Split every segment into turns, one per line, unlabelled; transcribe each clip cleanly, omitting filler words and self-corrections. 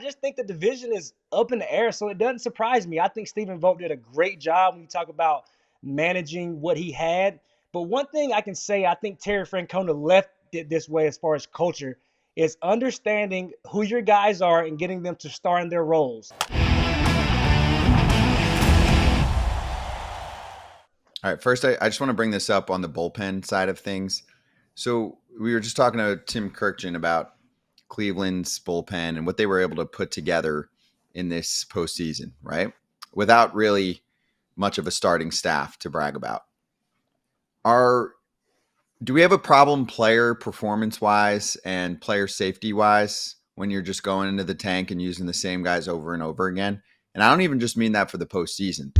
just think the division is up in the air, so it doesn't surprise me. I think Stephen Vogt did a great job when you talk about managing what he had. But one thing I can say, I think Terry Francona left it this way as far as culture, is understanding who your guys are and getting them to star in their roles.
All right, first, I just want to bring this up on the bullpen side of things. So we were just talking to Tim Kirkjian about Cleveland's bullpen and what they were able to put together in this postseason, right? Without really much of a starting staff to brag about. Do we have a problem player performance-wise and player safety-wise when you're just going into the tank and using the same guys over and over again? And I don't even just mean that for the postseason.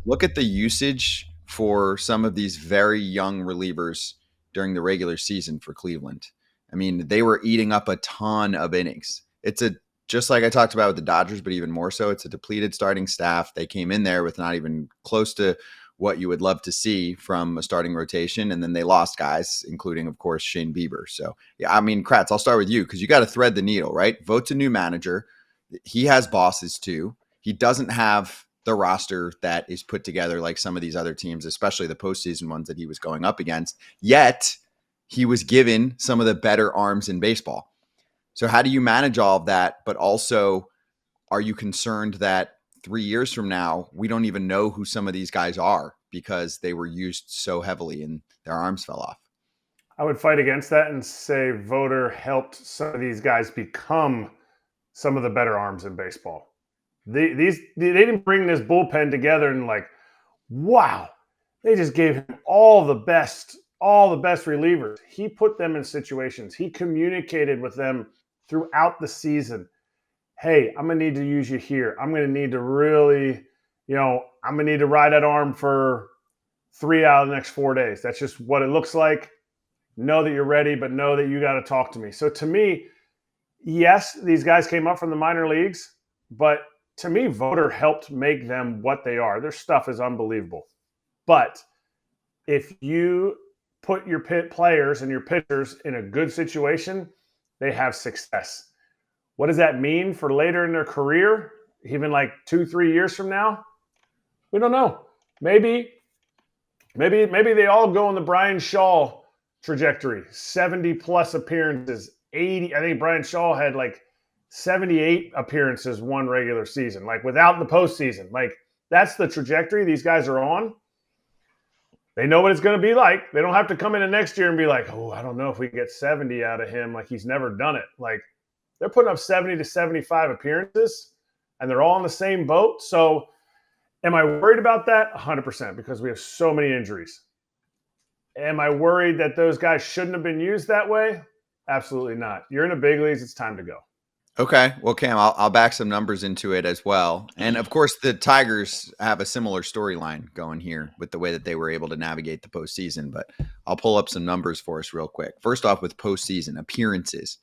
Look at the usage for some of these very young relievers during the regular season for Cleveland. I mean, they were eating up a ton of innings. Just like I talked about with the Dodgers, but even more so, it's a depleted starting staff. They came in there with not even close to what you would love to see from a starting rotation, and then they lost guys, including, of course, Shane Bieber. So, yeah, I mean, Kratz, I'll start with you because you got to thread the needle, right? Vote's a new manager. He has bosses too. He doesn't have the roster that is put together like some of these other teams, especially the postseason ones that he was going up against. Yet he was given some of the better arms in baseball. So how do you manage all of that? But also, are you concerned that 3 years from now, we don't even know who some of these guys are because they were used so heavily and their arms fell off?
I would fight against that and say Voter helped some of these guys become some of the better arms in baseball. They didn't bring this bullpen together and like, wow, they just gave him all the best relievers. He put them in situations. He communicated with them throughout the season. Hey, I'm going to need to use you here. I'm going to need to really, I'm going to need to ride that arm for 3 out of the next 4 days. That's just what it looks like. Know that you're ready, but know that you got to talk to me. So to me, yes, these guys came up from the minor leagues, but to me, Voter helped make them what they are. Their stuff is unbelievable. But if you put your players and your pitchers in a good situation, they have success. What does that mean for later in their career? Even like 2-3 years from now? We don't know. Maybe they all go on the Brian Shaw trajectory. 70 plus appearances, 80. I think Brian Shaw had like 78 appearances one regular season, like without the postseason. Like that's the trajectory these guys are on. They know what it's going to be like. They don't have to come into next year and be like, oh, I don't know if we can get 70 out of him. Like he's never done it. Like they're putting up 70 to 75 appearances and they're all in the same boat. So am I worried about that? 100%, because we have so many injuries. Am I worried that those guys shouldn't have been used that way? Absolutely not. You're in the big leagues. It's time to go.
Okay. Well, Cam, I'll back some numbers into it as well. And of course, the Tigers have a similar storyline going here with the way that they were able to navigate the postseason. But I'll pull up some numbers for us real quick. First off, with postseason appearances,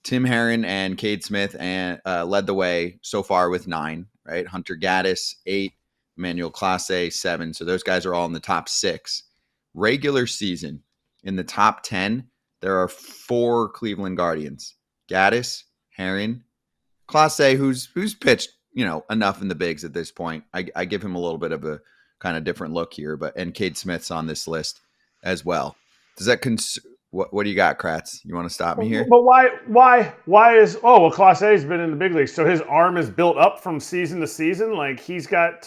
Tim Herrin and Cade Smith led the way so far with 9, right? Hunter Gaddis, 8, Emmanuel Clase, 7. So those guys are all in the top 6. Regular season, in the top 10, there are 4 Cleveland Guardians. Gaddis, Herrin, Clase, who's pitched, enough in the bigs at this point. I give him a little bit of a kind of different look here, and Cade Smith's on this list as well. Does that what do you got, Kratz? You want to stop me here?
But why is Clase has been in the big leagues, so his arm is built up from season to season. Like he's got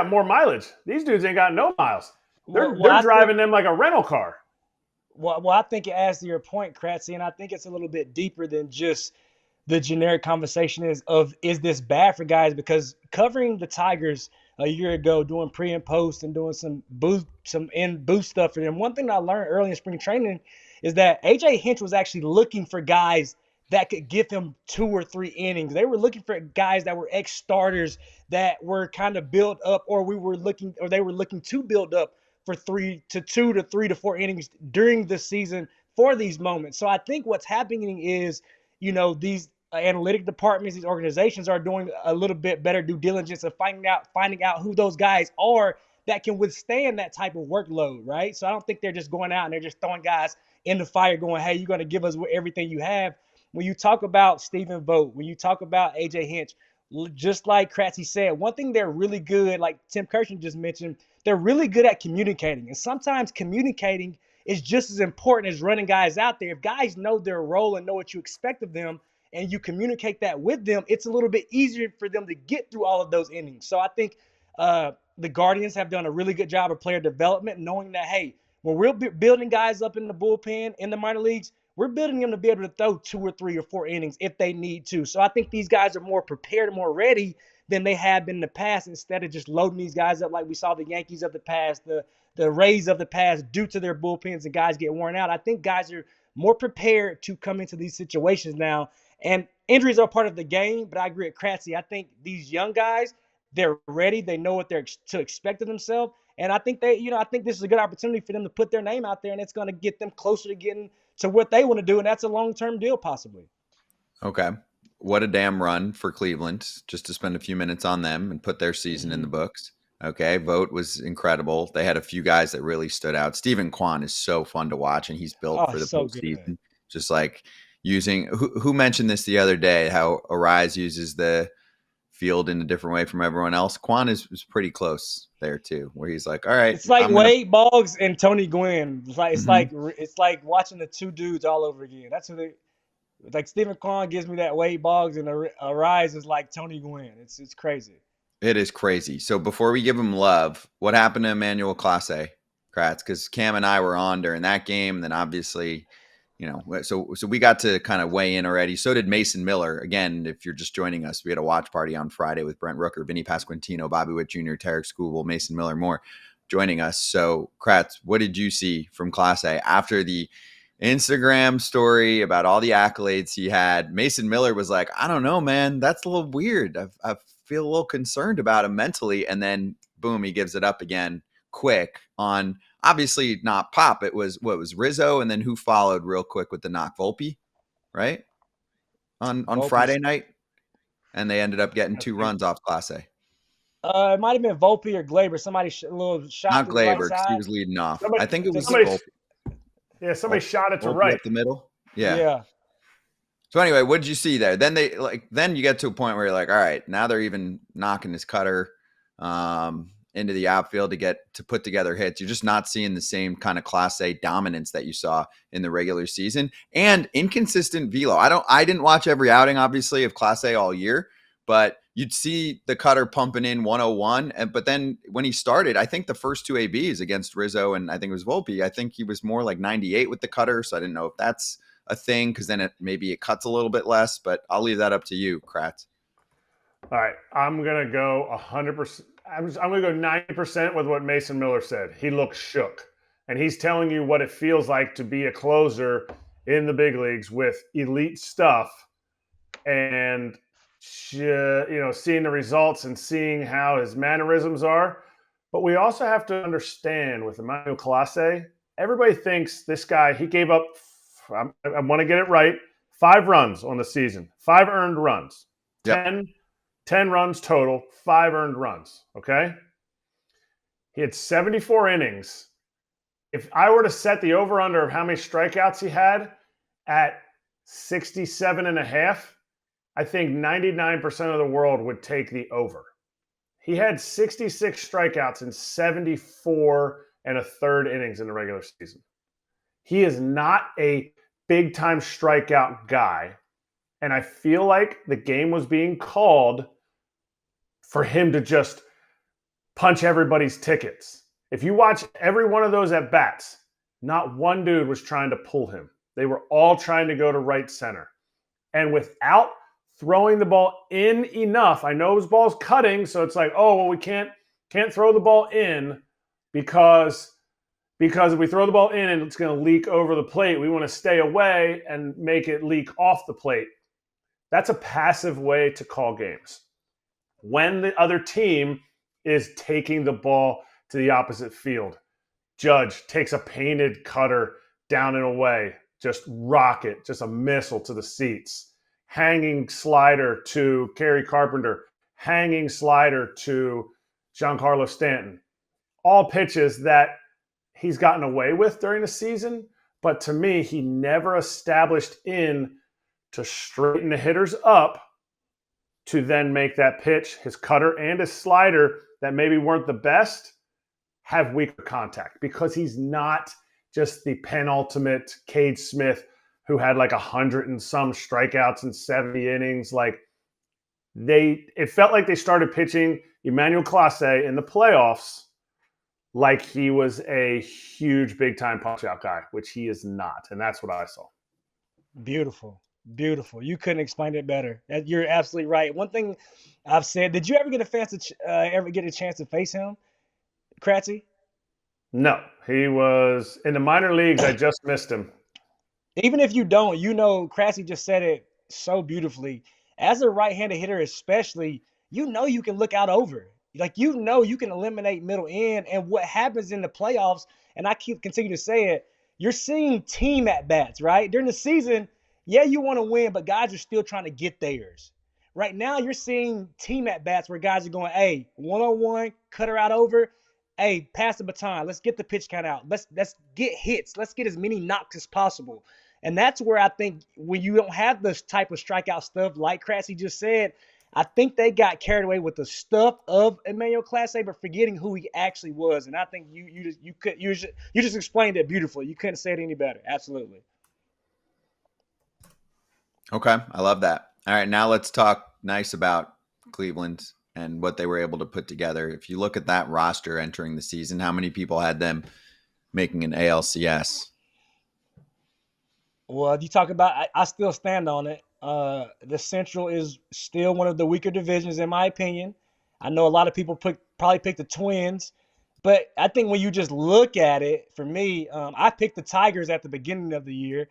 more mileage. These dudes ain't got no miles. They're driving them like a rental car.
Well, I think it adds to your point, Kratzy, and I think it's a little bit deeper than just the generic conversation is this bad for guys? Because covering the Tigers a year ago, doing pre and post and doing some in-booth stuff for them, one thing I learned early in spring training is that A.J. Hinch was actually looking for guys that could give him 2 or 3 innings. They were looking for guys that were ex-starters that were kind of built up, or they were looking to build up for 2 to 3 to 4 innings during the season for these moments. So I think what's happening is, these analytic departments, these organizations are doing a little bit better due diligence of finding out who those guys are that can withstand that type of workload, right? So I don't think they're just going out and they're just throwing guys in the fire going, hey, you're going to give us everything you have. when you talk about Stephen Vogt, when you talk about AJ Hinch, just like Kratzy said, one thing they're really good, like Tim Kirshen just mentioned, they're really good at communicating. And sometimes communicating is just as important as running guys out there. If guys know their role and know what you expect of them, and you communicate that with them, it's a little bit easier for them to get through all of those innings. So I think the Guardians have done a really good job of player development, knowing that, hey, when we're building guys up in the bullpen in the minor leagues, we're building them to be able to throw 2 or 3 or 4 innings if they need to. So I think these guys are more prepared and more ready than they have been in the past, instead of just loading these guys up like we saw the Yankees of the past, the Rays of the past, due to their bullpens and guys get worn out. I think guys are more prepared to come into these situations now. And injuries are part of the game, but I agree with Kratzy. I think these young guys, they're ready. They know what they're to expect of themselves. And I think I think this is a good opportunity for them to put their name out there, and it's going to get them closer to getting to what they want to do, and that's a long-term deal possibly.
Okay. What a damn run for Cleveland, just to spend a few minutes on them and put their season in the books. Okay. Vogt was incredible. They had a few guys that really stood out. Stephen Kwan is so fun to watch, and he's built for the postseason. Good. Just like using who mentioned this the other day, how Arise uses the field in a different way from everyone else. Kwan is pretty close there too, where he's like, all right.
It's like Wade Boggs and Tony Gwynn. It's like watching the two dudes all over again. That's what they like. Stephen Kwan gives me that Wade Boggs, and Arise is like Tony Gwynn. It's crazy.
It is crazy. So before we give him love, what happened to Emmanuel Clase, Kratz? Because Cam and I were on during that game, and then obviously, so we got to kind of weigh in already. So did Mason Miller. Again, if you're just joining us, we had a watch party on Friday with Brent Rooker, Vinny Pasquantino, Bobby Witt Jr., Tarek Skubal, Mason Miller, more joining us. So Kratz, what did you see from Clase after the Instagram story about all the accolades he had? Mason Miller was like, I don't know, man, that's a little weird. I feel a little concerned about him mentally. And then boom, he gives it up again quick on obviously not Pop. It was Rizzo, and then who followed real quick with the knock? Volpe, right? On Friday night. And they ended up getting 2 runs off Clase.
It might have been Volpe or Glaber. Somebody a little shot.
Not Glaber, because he was leading off. I think it was
Volpe. Yeah, somebody shot it to right.
Up the middle. Yeah. So anyway, what did you see there? Then then you get to a point where you're like, all right, now they're even knocking his cutter into the outfield to put together hits. You're just not seeing the same kind of Class A dominance that you saw in the regular season, and inconsistent velo. I didn't watch every outing, obviously, of Class A all year, but you'd see the cutter pumping in 101. But then when he started, I think the first 2 ABs against Rizzo and I think it was Volpe, I think he was more like 98 with the cutter. So I didn't know if that's a thing, because then maybe it cuts a little bit less, but I'll leave that up to you, Kratz.
All right. I'm going to go 100%. I'm going to go 90% with what Mason Miller said. He looks shook, and he's telling you what it feels like to be a closer in the big leagues with elite stuff, and seeing the results and seeing how his mannerisms are. But we also have to understand with Emmanuel Clase, everybody thinks this guy, he gave up, I want to get it right, 5 runs on the season, 5 earned runs,
yep.
10 runs total, 5 earned runs, okay? He had 74 innings. If I were to set the over-under of how many strikeouts he had at 67.5, I think 99% of the world would take the over. He had 66 strikeouts in 74 1/3 innings in the regular season. He is not a big-time strikeout guy, and I feel like the game was being called for him to just punch everybody's tickets. If you watch every one of those at-bats, not one dude was trying to pull him. They were all trying to go to right center. And without throwing the ball in enough, I know his ball's cutting, so it's like, oh, well, we can't throw the ball in because if we throw the ball in and it's going to leak over the plate, we want to stay away and make it leak off the plate. That's a passive way to call games. When the other team is taking the ball to the opposite field, Judge takes a painted cutter down and away, just rocket, just a missile to the seats. Hanging slider to Kerry Carpenter, hanging slider to Giancarlo Stanton. All pitches that he's gotten away with during the season, but to me, he never established in to straighten the hitters up to then make that pitch, his cutter and his slider that maybe weren't the best, have weaker contact, because he's not just the penultimate Cade Smith who had like 100 and some strikeouts in 70 innings. Like it felt like they started pitching Emmanuel Clase in the playoffs like he was a huge big time punch out guy, which he is not. And that's what I saw.
Beautiful. Beautiful. You couldn't explain it better. You're absolutely right. One thing I've said, did you ever get a chance to face him, Kratzy?
No, he was in the minor leagues. I just missed him.
Even if you don't, Kratzy just said it so beautifully. As a right-handed hitter, especially, you can look out over. Like, you can eliminate middle end. And what happens in the playoffs, and I continue to say it, you're seeing team at-bats, right? During the season, yeah, you want to win, but guys are still trying to get theirs. Right now, you're seeing team at-bats where guys are going, hey, one-on-one, cut her out over. Hey, pass the baton. Let's get the pitch count out. Let's get hits. Let's get as many knocks as possible. And that's where I think when you don't have this type of strikeout stuff, like Kratzy just said, I think they got carried away with the stuff of Emmanuel Clase, but forgetting who he actually was. And I think you just explained it beautifully. You couldn't say it any better. Absolutely.
Okay, I love that. All right, now let's talk nice about Cleveland and what they were able to put together. If you look at that roster entering the season, how many people had them making an ALCS?
Well, if you talk about, I still stand on it. The Central is still one of the weaker divisions, in my opinion. I know a lot of people probably picked the Twins, but I think when you just look at it, for me, I picked the Tigers at the beginning of the year.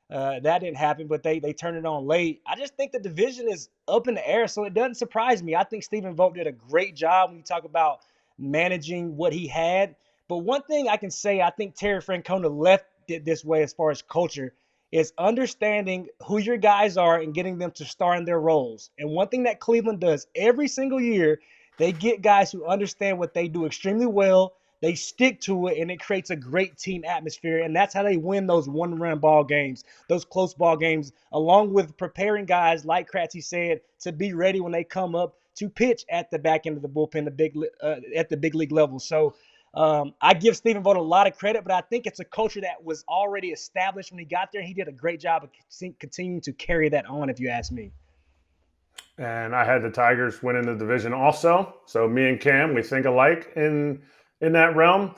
That didn't happen, but they turned it on late. I just think the division is up in the air, so it doesn't surprise me. I think Stephen Vogt did a great job when you talk about managing what he had. But one thing I can say, I think Terry Francona left it this way as far as culture, is understanding who your guys are and getting them to star in their roles. And one thing that Cleveland does every single year, they get guys who understand what they do extremely well. They stick to it, and it creates a great team atmosphere. And that's how they win those one-run ball games, those close ball games, along with preparing guys, like Kratzy said, to be ready when they come up to pitch at the back end of the bullpen, at the big league level. So I give Stephen Vogt a lot of credit, but I think it's a culture that was already established when he got there. He did a great job of continuing to carry that on, if you ask me.
And I had the Tigers winning the division also. So me and Cam, we think alike in that realm,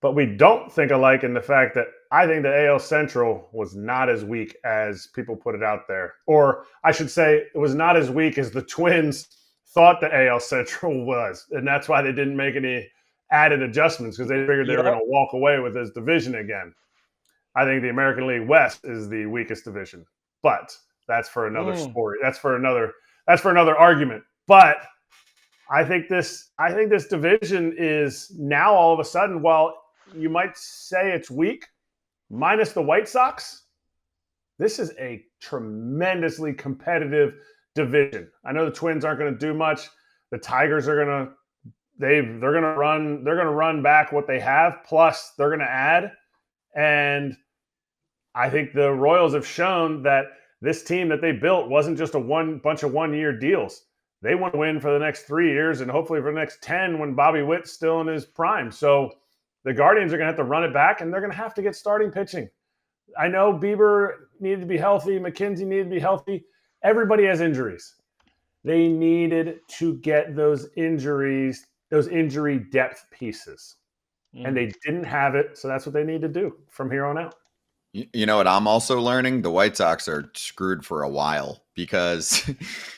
but we don't think alike in the fact that I think the AL Central was not as weak as people put it out there. Or I should say it was not as weak as the Twins thought the AL Central was. And that's why they didn't make any added adjustments, because they figured they were going to walk away with this division again. I think the American League West is the weakest division, but that's for another story. That's for another argument. But I think this division is now all of a sudden, while you might say it's weak, minus the White Sox, this is a tremendously competitive division. I know the Twins aren't going to do much. The Tigers are going to they're going to run back what they have, plus they're going to add. And I think the Royals have shown that this team that they built wasn't just a bunch of one-year deals. They want to win for the next 3 years and hopefully for the next 10 when Bobby Witt's still in his prime. So the Guardians are going to have to run it back, and they're going to have to get starting pitching. I know Bieber needed to be healthy. McKenzie needed to be healthy. Everybody has injuries. They needed to get those injury depth pieces. And they didn't have it, so that's what they need to do from here on out.
You know what I'm also learning? The White Sox are screwed for a while, because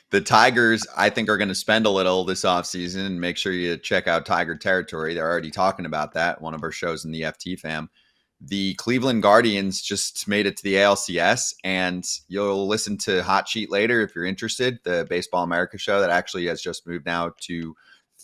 the Tigers, I think, are going to spend a little this offseason, and make sure you check out Tiger Territory. They're already talking about that, one of our shows in the FT fam. The Cleveland Guardians just made it to the ALCS, and you'll listen to Hot Sheet later if you're interested, the Baseball America show that actually has just moved now to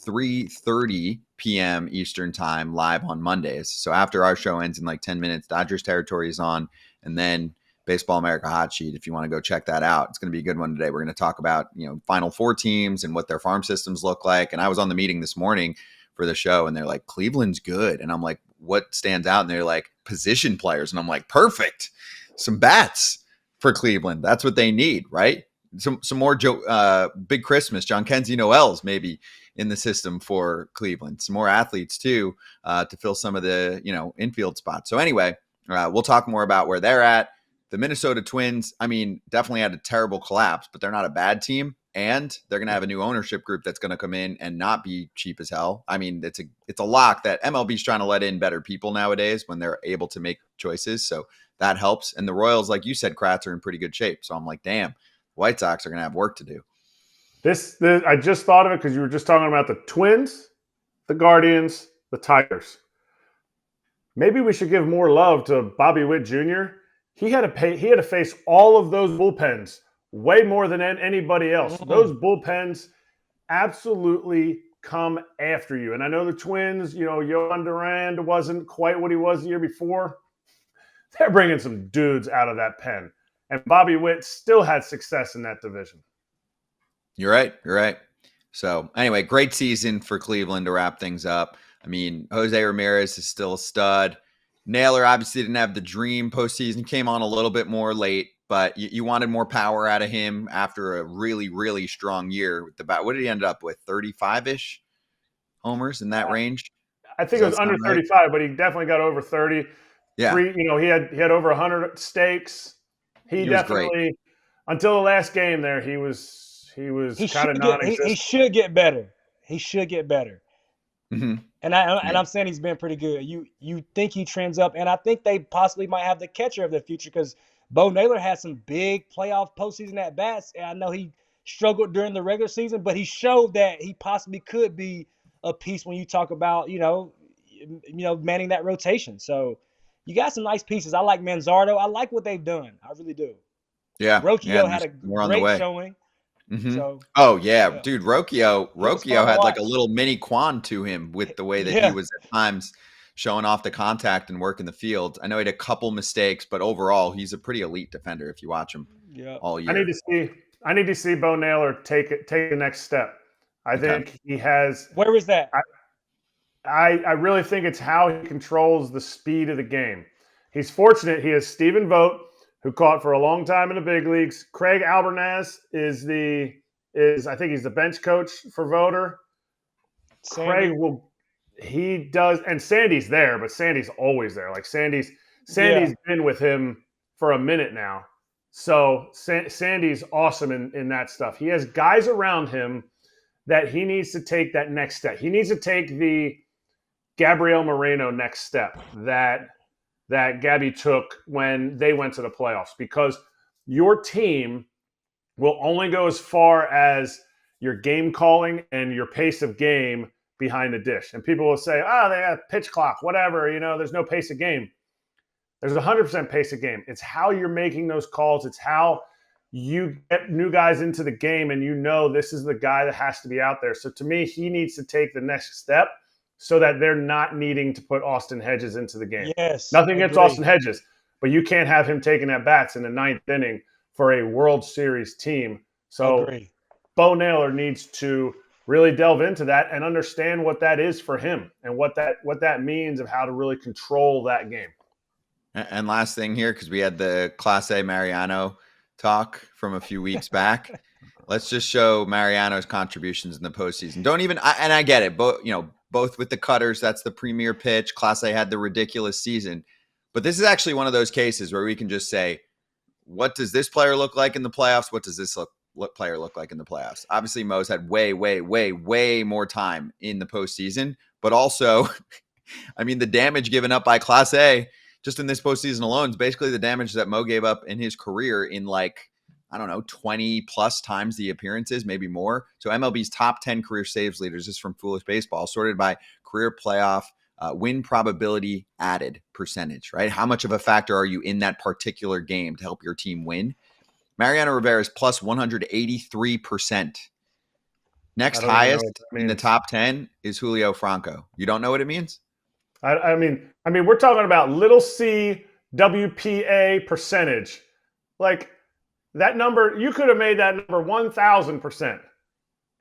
3:30 p.m. Eastern time live on Mondays. So after our show ends in like 10 minutes, Dodgers Territory is on, and then Baseball America Hot Sheet, if you want to go check that out. It's going to be a good one today. We're going to talk about, Final Four teams and what their farm systems look like. And I was on the meeting this morning for the show, and they're like, Cleveland's good. And I'm like, what stands out? And they're like, position players. And I'm like, perfect. Some bats for Cleveland. That's what they need, right? Some more big Christmas, John Kenzie Noels maybe in the system for Cleveland. Some more athletes too to fill some of the infield spots. So anyway, we'll talk more about where they're at. The Minnesota Twins, I mean, definitely had a terrible collapse, but they're not a bad team. And they're going to have a new ownership group that's going to come in and not be cheap as hell. I mean, it's a lock that MLB's trying to let in better people nowadays when they're able to make choices. So that helps. And the Royals, like you said, Kratz, are in pretty good shape. So I'm like, damn, White Sox are going to have work to do.
This I just thought of it because you were just talking about the Twins, the Guardians, the Tigers. Maybe we should give more love to Bobby Witt Jr. He had to face all of those bullpens way more than anybody else.
Mm-hmm.
Those bullpens absolutely come after you. And I know the Twins, Yohan Durand wasn't quite what he was the year before. They're bringing some dudes out of that pen. And Bobby Witt still had success in that division.
You're right. So anyway, great season for Cleveland to wrap things up. I mean, Jose Ramirez is still a stud. Naylor obviously didn't have the dream postseason, came on a little bit more late, but you wanted more power out of him after a really, really strong year with the bat. What did he end up with? 35-ish homers in that range?
I think it was under 35, but he definitely got over 30.
Yeah.
He had over 100 stakes. He definitely, great. Until the last game there, he was kind of non-existent.
He should get better.
Mm-hmm.
And I'm saying he's been pretty good. You think he trends up, and I think they possibly might have the catcher of the future because Bo Naylor had some big playoff postseason at bats, and I know he struggled during the regular season, but he showed that he possibly could be a piece when you talk about manning that rotation. So you got some nice pieces. I like Manzardo. I like what they've done. I really do.
Yeah,
Rocchio had a great showing.
Mm-hmm.
So,
dude, Rocchio had like a little mini Quan to him with the way that he was at times showing off the contact and work in the field. I know he had a couple mistakes, but overall, he's a pretty elite defender if you watch him all year.
I need to see Bo Naylor take the next step. I think he has.
Where is that?
I really think it's how he controls the speed of the game. He's fortunate. He has Stephen Vogt, who caught for a long time in the big leagues. Craig Albernaz is I think he's the bench coach for Voter. He does, and Sandy's there, but Sandy's always there. Like Sandy's been with him for a minute now. So Sandy's awesome in that stuff. He has guys around him that he needs to take that next step. He needs to take the Gabriel Moreno next step that Gabby took when they went to the playoffs, because your team will only go as far as your game calling and your pace of game behind the dish. And people will say, they got pitch clock, whatever, there's no pace of game. There's 100% pace of game. It's how you're making those calls. It's how you get new guys into the game and this is the guy that has to be out there. So to me, he needs to take the next step so that they're not needing to put Austin Hedges into the game.
Yes.
Nothing against Austin Hedges, but you can't have him taking at bats in the ninth inning for a World Series team. So Bo Naylor needs to really delve into that and understand what that is for him and what that means of how to really control that game.
And last thing here, because we had the Class A Mariano talk from a few weeks back. Let's just show Mariano's contributions in the postseason. I get it, both with the cutters, that's the premier pitch. Class A had the ridiculous season. But this is actually one of those cases where we can just say, what does this player look like in the playoffs? What does this player look like in the playoffs? Obviously, Mo's had way, way, way, way more time in the postseason. But also, I mean, the damage given up by Class A just in this postseason alone is basically the damage that Mo gave up in his career in 20 plus times the appearances, maybe more. So MLB's top 10 career saves leaders is from Foolish Baseball, sorted by career playoff win probability added percentage, right? How much of a factor are you in that particular game to help your team win? Mariano Rivera is plus 183%. Next highest in the top 10 is Julio Franco. You don't know what it means?
I mean, we're talking about little c WPA percentage. Like that number, you could have made that number 1,000%.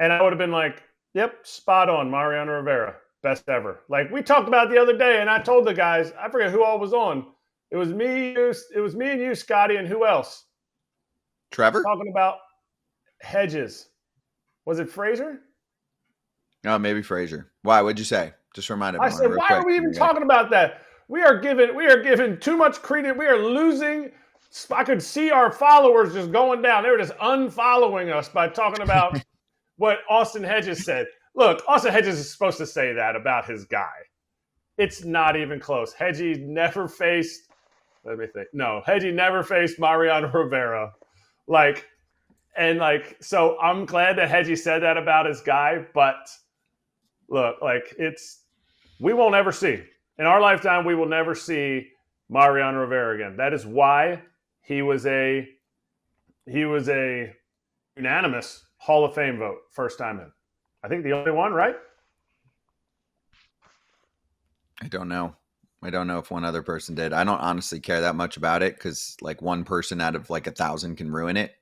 And I would have been like, yep, spot on, Mariano Rivera, best ever. Like we talked about the other day, and I told the guys, I forget who all was on. It was me and you, Scotty, and who else?
Trevor?
Talking about Hedges. Was it Frazier?
No, maybe Frazier. Why? What'd you say? Just remind
I
everyone.
said,
real
why
quick.
are we even talking about that? We are giving too much credit. We are losing. I could see our followers just going down. They were just unfollowing us by talking about what Austin Hedges said. Look, Austin Hedges is supposed to say that about his guy. It's not even close. Hedgie never faced. Let me think. No, Hedgie never faced Mariano Rivera. So I'm glad that Hedgie said that about his guy, but look, we won't ever see. In our lifetime, we will never see Mariano Rivera again. That is why he was a unanimous Hall of Fame vote first time in. I think the only one, right?
I don't know. I don't know if one other person did. I don't honestly care that much about it because one person out of 1,000 can ruin it.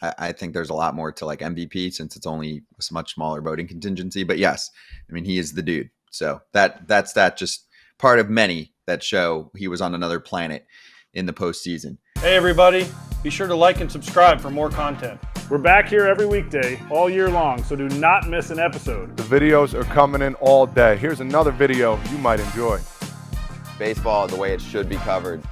I think there's a lot more to MVP since it's only a much smaller voting contingency. But yes, I mean, he is the dude. So that's just part of many that show he was on another planet in the postseason.
Hey, everybody. Be sure to like and subscribe for more content.
We're back here every weekday, all year long, so do not miss an episode.
The videos are coming in all day. Here's another video you might enjoy.
Baseball the way it should be covered.